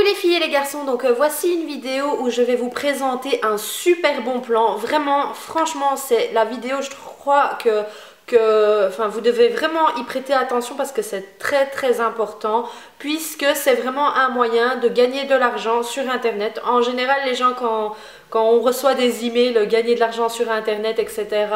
les filles et les garçons, donc voici une vidéo où je vais vous présenter un super bon plan. Vraiment, franchement, c'est la vidéo, je crois enfin, vous devez vraiment y prêter attention parce que c'est très important, puisque c'est vraiment un moyen de gagner de l'argent sur internet. En général, les gens quand on reçoit des emails, gagner de l'argent sur internet, etc.,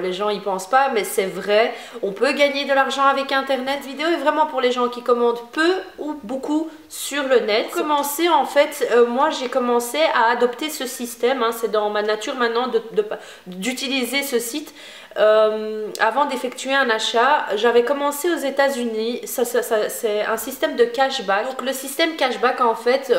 les gens y pensent pas, mais c'est vrai, on peut gagner de l'argent avec internet. Cette vidéo est vraiment pour les gens qui commandent peu ou beaucoup sur le net. Pour commencer, en fait, moi j'ai commencé à adopter ce système, hein, c'est dans ma nature maintenant d'utiliser ce site. Avant d'effectuer un achat, j'avais commencé aux États-Unis. C'est un système de cashback. Donc le système cashback, en fait,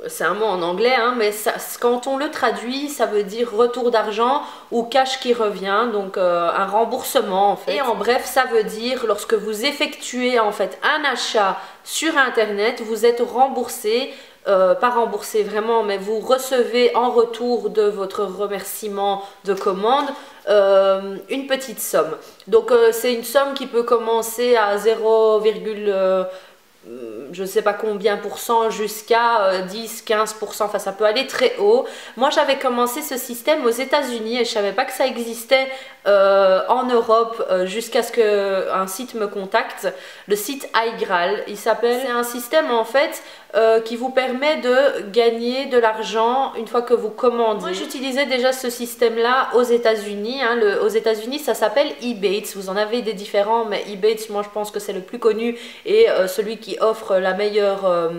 c'est un mot en anglais, hein, mais quand on le traduit, ça veut dire retour d'argent ou cash qui revient, donc un remboursement en fait. Et en bref, ça veut dire lorsque vous effectuez en fait un achat sur internet, vous êtes remboursé. Pas remboursé vraiment, mais vous recevez en retour de votre remerciement de commande une petite somme. Donc c'est une somme qui peut commencer à 0, je ne sais pas combien % jusqu'à 10-15%, enfin ça peut aller très haut. Moi j'avais commencé ce système aux États-Unis et je ne savais pas que ça existait en Europe jusqu'à ce qu'un site me contacte, le site iGraal, il s'appelle. C'est un système en fait qui vous permet de gagner de l'argent une fois que vous commandez. Moi j'utilisais déjà ce système là aux États-Unis, hein. Aux États-Unis ça s'appelle Ebates, vous en avez des différents, mais Ebates moi je pense que c'est le plus connu et celui qui offre la meilleure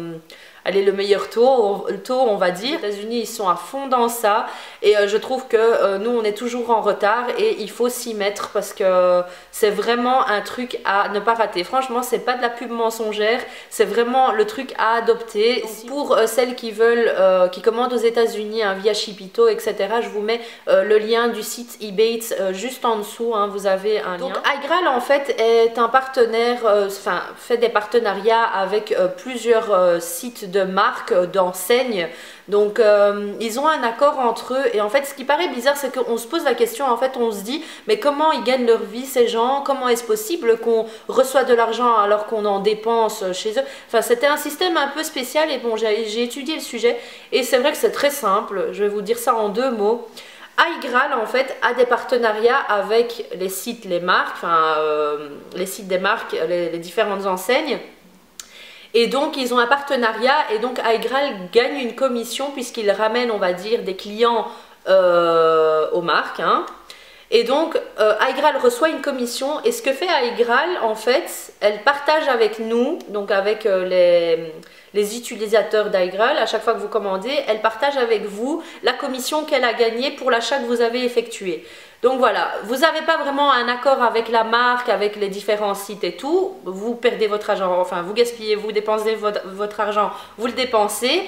le meilleur taux, on va dire. Les États-Unis ils sont à fond dans ça et je trouve que nous on est toujours en retard et il faut s'y mettre parce que c'est vraiment un truc à ne pas rater. Franchement c'est pas de la pub mensongère, c'est vraiment le truc à adopter. Donc, pour celles qui veulent, qui commandent aux États-Unis hein, via Shipito, etc., je vous mets le lien du site Ebates juste en dessous, hein, vous avez un lien. Donc iGraal en fait est un partenaire, enfin fait des partenariats avec plusieurs sites de marques, d'enseignes. Donc ils ont un accord entre eux et en fait ce qui paraît bizarre c'est qu'on se pose la question, en fait on se dit mais comment ils gagnent leur vie ces gens, comment est-ce possible qu'on reçoit de l'argent alors qu'on en dépense chez eux. Enfin c'était un système un peu spécial et bon j'ai étudié le sujet et c'est vrai que c'est très simple, je vais vous dire ça en 2 mots. iGraal en fait a des partenariats avec les sites, les marques, enfin les sites des marques, les différentes enseignes. Et donc ils ont un partenariat et donc iGraal gagne une commission puisqu'ils ramènent on va dire des clients aux marques. Hein. Et donc iGraal reçoit une commission et ce que fait iGraal en fait, elle partage avec nous, donc avec les utilisateurs d'iGraal, à chaque fois que vous commandez, elle partage avec vous la commission qu'elle a gagnée pour l'achat que vous avez effectué. Donc voilà, vous n'avez pas vraiment un accord avec la marque, avec les différents sites et tout, vous perdez votre argent, enfin vous gaspillez, vous dépensez votre argent, vous le dépensez.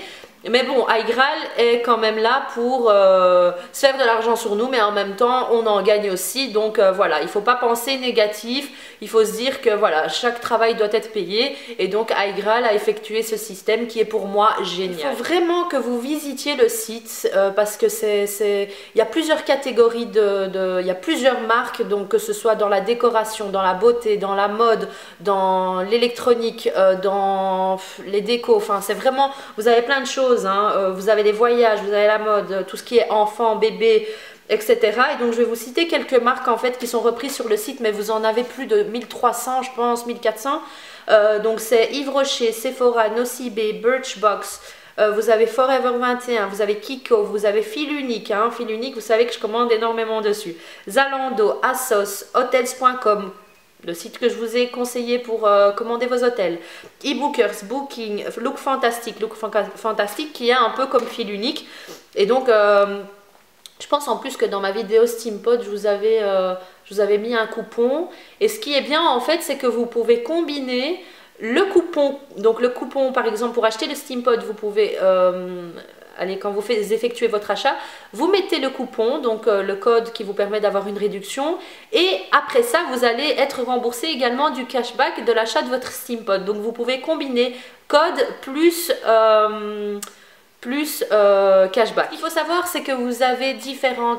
Mais bon, iGraal est quand même là pour se faire de l'argent sur nous, mais en même temps, on en gagne aussi. Donc voilà, il ne faut pas penser négatif. Il faut se dire que voilà, chaque travail doit être payé. Et donc iGraal a effectué ce système qui est pour moi génial. Il faut vraiment que vous visitiez le site parce que il y a plusieurs catégories il y a plusieurs marques, donc que ce soit dans la décoration, dans la beauté, dans la mode, dans l'électronique, dans les décos. Enfin, c'est vraiment, vous avez plein de choses. Hein. Vous avez les voyages, vous avez la mode, tout ce qui est enfant, bébé, etc. Et donc je vais vous citer quelques marques en fait qui sont reprises sur le site, mais vous en avez plus de 1300 je pense, 1400. Donc c'est Yves Rocher, Sephora, Nocibé, Birchbox, vous avez Forever 21, vous avez Kiko, vous avez Fil Unique, hein. Fil Unique vous savez que je commande énormément dessus. Zalando, Asos, Hotels.com, le site que je vous ai conseillé pour commander vos hôtels, eBookers, Booking, Look Fantastic qui est un peu comme Fil Unique. Et donc je pense en plus que dans ma vidéo Steampod je vous avais mis un coupon et ce qui est bien en fait c'est que vous pouvez combiner le coupon, donc le coupon par exemple pour acheter le Steampod vous pouvez allez, quand vous effectuez votre achat, vous mettez le coupon, donc le code qui vous permet d'avoir une réduction. Et après ça, vous allez être remboursé également du cashback de l'achat de votre Steampod. Donc vous pouvez combiner code plus plus cashback. Il faut savoir c'est que vous avez différents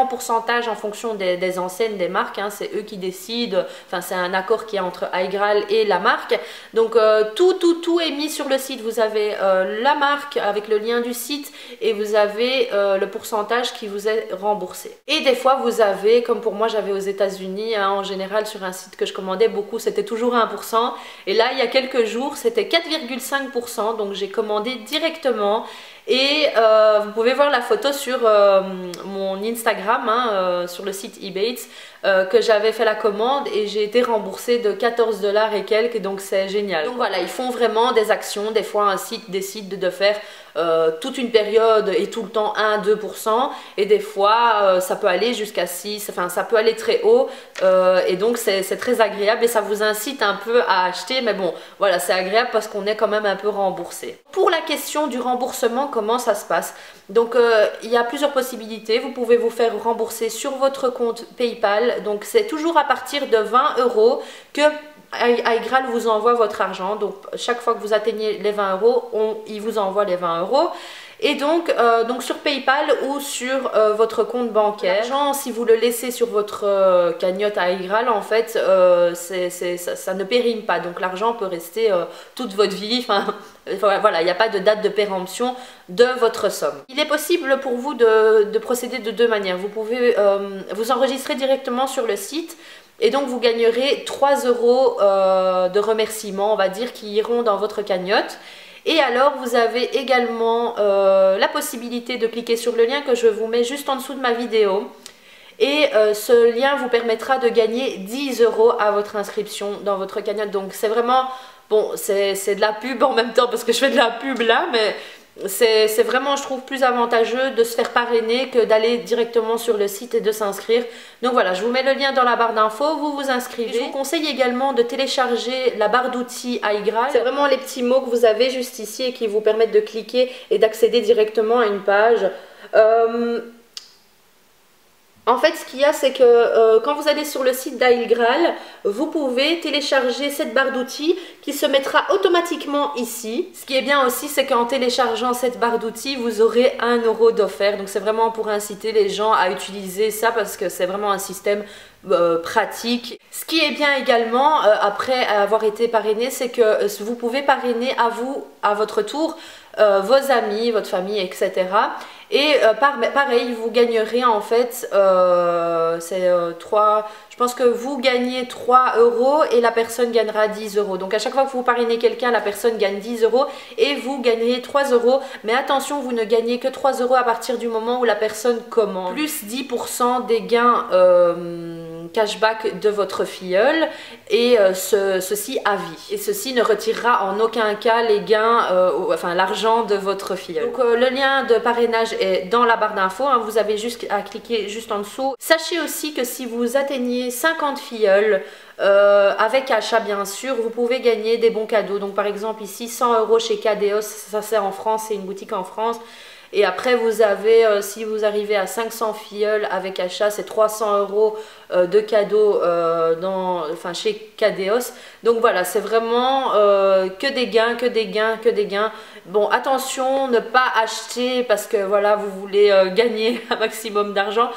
pourcentages en fonction des enseignes, des marques, hein, c'est eux qui décident, enfin c'est un accord qui est entre iGraal et la marque. Donc tout est mis sur le site, vous avez la marque avec le lien du site et vous avez le pourcentage qui vous est remboursé. Et des fois vous avez, comme pour moi j'avais aux États-Unis, hein, en général sur un site que je commandais beaucoup, c'était toujours 1%. Et là il y a quelques jours c'était 4,5%, donc j'ai commandé directement. Et vous pouvez voir la photo sur mon Instagram, hein, sur le site Ebates, que j'avais fait la commande et j'ai été remboursée de 14 $ et quelques, donc c'est génial. Donc voilà, ils font vraiment des actions. Des fois un site décide de faire toute une période et tout le temps 1-2%, et des fois ça peut aller jusqu'à 6, enfin ça peut aller très haut, et donc c'est très agréable et ça vous incite un peu à acheter. Mais bon voilà, c'est agréable parce qu'on est quand même un peu remboursé. Pour la question du remboursement, comment ça se passe? Donc il y a plusieurs possibilités. Vous pouvez vous faire rembourser sur votre compte PayPal, donc c'est toujours à partir de 20 € que iGraal vous envoie votre argent. Donc chaque fois que vous atteignez les 20 €, il vous envoie les 20 €. Et donc sur PayPal ou sur votre compte bancaire. L'argent, si vous le laissez sur votre cagnotte à iGraal, en fait, ça ne périme pas. Donc l'argent peut rester toute votre vie. Enfin, voilà, il n'y a pas de date de péremption de votre somme. Il est possible pour vous de procéder de deux manières. Vous pouvez vous enregistrer directement sur le site. Et donc vous gagnerez 3 € de remerciements, on va dire, qui iront dans votre cagnotte. Et alors vous avez également la possibilité de cliquer sur le lien que je vous mets juste en dessous de ma vidéo. Et ce lien vous permettra de gagner 10 € à votre inscription dans votre cagnotte. Donc c'est vraiment, bon, c'est de la pub en même temps parce que je fais de la pub là, mais c'est vraiment, je trouve, plus avantageux de se faire parrainer que d'aller directement sur le site et de s'inscrire. Donc voilà, je vous mets le lien dans la barre d'infos, vous vous inscrivez. Je vous conseille également de télécharger la barre d'outils iGraal. C'est vraiment les petits mots que vous avez juste ici et qui vous permettent de cliquer et d'accéder directement à une page. En fait, ce qu'il y a, c'est que quand vous allez sur le site d'iGraal, vous pouvez télécharger cette barre d'outils qui se mettra automatiquement ici. Ce qui est bien aussi, c'est qu'en téléchargeant cette barre d'outils, vous aurez 1 € d'offert. Donc c'est vraiment pour inciter les gens à utiliser ça parce que c'est vraiment un système pratique. Ce qui est bien également, après avoir été parrainé, c'est que vous pouvez parrainer à votre tour, vos amis, votre famille, etc. Et pareil, vous gagnerez en fait, je pense que vous gagnez 3 € et la personne gagnera 10 €. Donc à chaque fois que vous parrainez quelqu'un, la personne gagne 10 € et vous gagnez 3 €. Mais attention, vous ne gagnez que 3 € à partir du moment où la personne commande. Plus 10% des gains cashback de votre filleul, et ceci à vie. Et ceci ne retirera en aucun cas les gains, enfin l'argent de votre filleul. Donc le lien de parrainage est dans la barre d'infos, hein, vous avez juste à cliquer juste en dessous. Sachez aussi que si vous atteignez 50 filleuls, avec achat bien sûr, vous pouvez gagner des bons cadeaux. Donc par exemple ici 100 € chez Cadeos, ça c'est en France, c'est une boutique en France. Et après vous avez, si vous arrivez à 500 filleuls avec achat, c'est 300 € de cadeaux chez Cadeos. Donc voilà, c'est vraiment que des gains, que des gains, que des gains. Bon, attention, ne pas acheter parce que voilà, vous voulez gagner un maximum d'argent.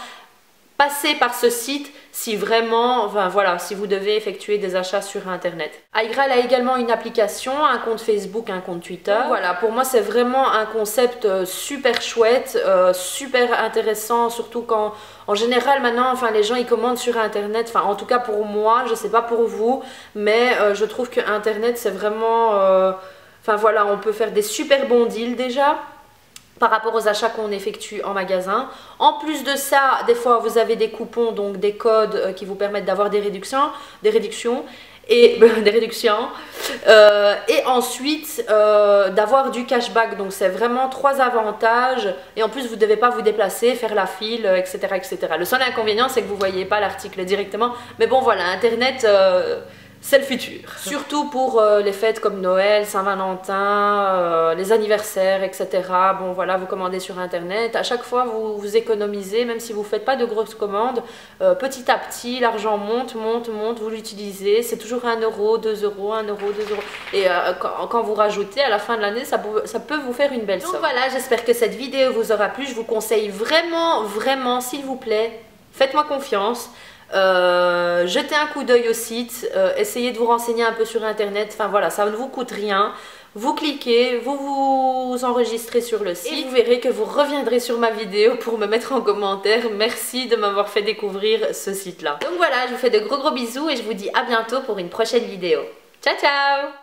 Passez par ce site si vraiment, enfin voilà, si vous devez effectuer des achats sur internet. iGraal a également une application, un compte Facebook, un compte Twitter. Donc voilà, pour moi c'est vraiment un concept super chouette, super intéressant, surtout quand en général maintenant, enfin les gens ils commandent sur internet, enfin en tout cas pour moi, je sais pas pour vous, mais je trouve que internet c'est vraiment, enfin voilà, on peut faire des super bons deals déjà par rapport aux achats qu'on effectue en magasin. En plus de ça, des fois vous avez des coupons, donc des codes qui vous permettent d'avoir des réductions et ensuite d'avoir du cashback. Donc c'est vraiment 3 avantages, et en plus vous ne devez pas vous déplacer, faire la file, etc., etc. Le seul inconvénient c'est que vous ne voyez pas l'article directement, mais bon voilà, internet c'est le futur. Surtout pour les fêtes comme Noël, Saint-Valentin, les anniversaires, etc. Bon voilà, vous commandez sur internet, à chaque fois vous économisez, même si vous ne faites pas de grosses commandes, petit à petit l'argent monte, vous l'utilisez, c'est toujours 1 euro, 2 euros, 1 euro, 2 euros. Et quand vous rajoutez, à la fin de l'année, ça peut vous faire une belle somme. Donc voilà, j'espère que cette vidéo vous aura plu, je vous conseille vraiment, s'il vous plaît, faites-moi confiance. Jetez un coup d'œil au site, essayez de vous renseigner un peu sur internet, enfin voilà, ça ne vous coûte rien. Vous cliquez, vous enregistrez sur le site et vous verrez que vous reviendrez sur ma vidéo pour me mettre en commentaire. Merci de m'avoir fait découvrir ce site là. Donc voilà, je vous fais de gros bisous et je vous dis à bientôt pour une prochaine vidéo. Ciao ciao!